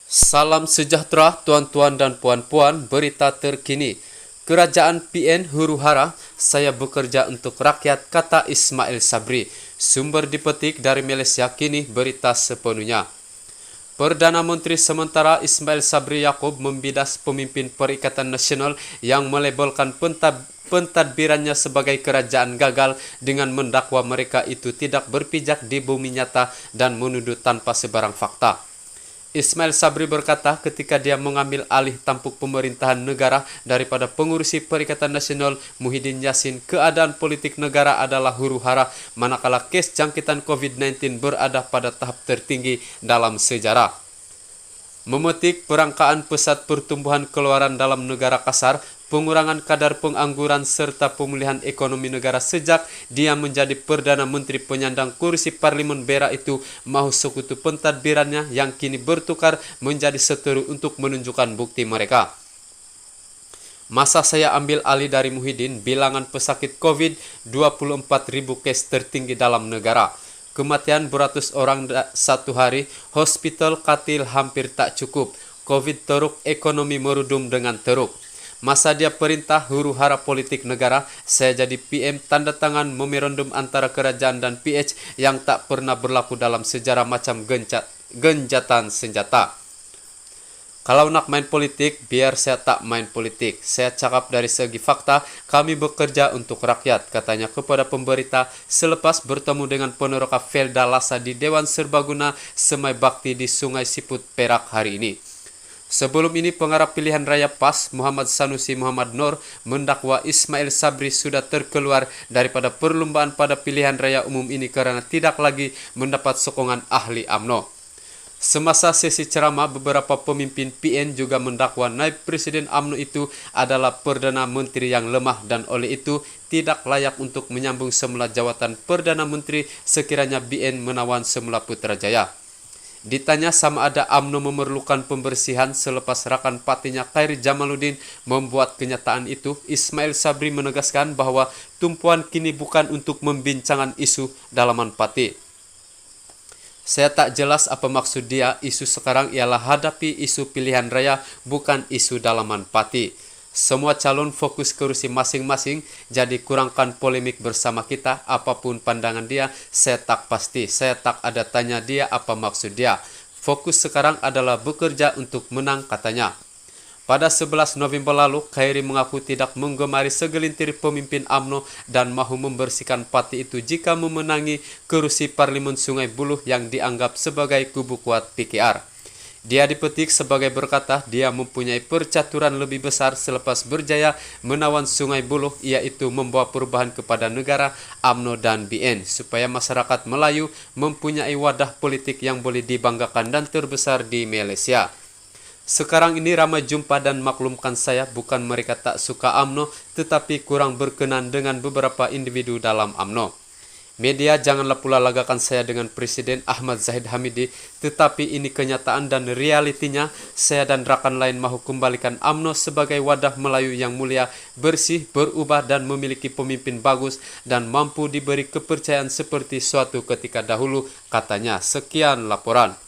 Salam sejahtera tuan-tuan dan puan-puan, berita terkini. Kerajaan PN huru-hara, saya bekerja untuk rakyat, kata Ismail Sabri. Sumber dipetik dari Malaysia Kini, berita sepenuhnya. Perdana Menteri sementara Ismail Sabri Yaakob membidas pemimpin Perikatan Nasional yang melabelkan pentadbirannya sebagai kerajaan gagal dengan mendakwa mereka itu tidak berpijak di bumi nyata dan menuduh tanpa sebarang fakta. Ismail Sabri berkata ketika dia mengambil alih tampuk pemerintahan negara daripada pengurusi Perikatan Nasional Muhyiddin Yassin, keadaan politik negara adalah huru-hara manakala kes jangkitan COVID-19 berada pada tahap tertinggi dalam sejarah. Memetik perangkaan pesat pertumbuhan keluaran dalam negara kasar, pengurangan kadar pengangguran serta pemulihan ekonomi negara sejak dia menjadi Perdana Menteri penyandang kursi Parlimen Berak itu mahu sekutu pentadbirannya yang kini bertukar menjadi seteru untuk menunjukkan bukti mereka. Masa saya ambil alih dari Muhyiddin, bilangan pesakit COVID 24.000 kes tertinggi dalam negara. Kematian beratus orang satu hari, hospital katil hampir tak cukup, COVID teruk, ekonomi merudum dengan teruk. Masa dia perintah huru-hara politik negara, saya jadi PM tanda tangan memorandum antara kerajaan dan PH yang tak pernah berlaku dalam sejarah macam genjatan senjata. Kalau nak main politik, biar saya tak main politik. Saya cakap dari segi fakta, kami bekerja untuk rakyat, katanya kepada pemberita selepas bertemu dengan peneroka Felda Lasa di Dewan Serbaguna Semai Bakti di Sungai Siput, Perak hari ini. Sebelum ini, pengarah pilihan raya PAS Muhammad Sanusi Muhammad Nur mendakwa Ismail Sabri sudah terkeluar daripada perlombaan pada pilihan raya umum ini karena tidak lagi mendapat sokongan ahli UMNO. Semasa sesi ceramah, beberapa pemimpin PN juga mendakwa naib presiden UMNO itu adalah Perdana Menteri yang lemah dan oleh itu tidak layak untuk menyambung semula jawatan Perdana Menteri sekiranya BN menawan semula Putrajaya. Ditanya sama ada UMNO memerlukan pembersihan selepas rakan partinya Khairi Jamaluddin membuat kenyataan itu, Ismail Sabri menegaskan bahwa tumpuan kini bukan untuk membincangan isu dalaman parti. Saya tak jelas apa maksud dia, isu sekarang ialah hadapi isu pilihan raya, bukan isu dalaman parti. Semua calon fokus kursi masing-masing, jadi kurangkan polemik bersama kita, apapun pandangan dia, saya tak pasti, saya tak ada tanya dia apa maksud dia. Fokus sekarang adalah bekerja untuk menang, katanya. Pada 11 November lalu, Khairi mengaku tidak menggemari segelintir pemimpin UMNO dan mahu membersihkan parti itu jika memenangi kursi Parlimen Sungai Buloh yang dianggap sebagai kubu kuat PKR. Dia dipetik sebagai berkata dia mempunyai percaturan lebih besar selepas berjaya menawan Sungai Buloh, yaitu membawa perubahan kepada negara, UMNO dan BN supaya masyarakat Melayu mempunyai wadah politik yang boleh dibanggakan dan terbesar di Malaysia. Sekarang ini ramai jumpa dan maklumkan saya, bukan mereka tak suka UMNO, tetapi kurang berkenan dengan beberapa individu dalam UMNO. Media janganlah pula lagakan saya dengan Presiden Ahmad Zahid Hamidi, tetapi ini kenyataan dan realitinya. Saya dan rakan lain mahu kembalikan UMNO sebagai wadah Melayu yang mulia, bersih, berubah dan memiliki pemimpin bagus dan mampu diberi kepercayaan seperti suatu ketika dahulu, katanya. Sekian laporan.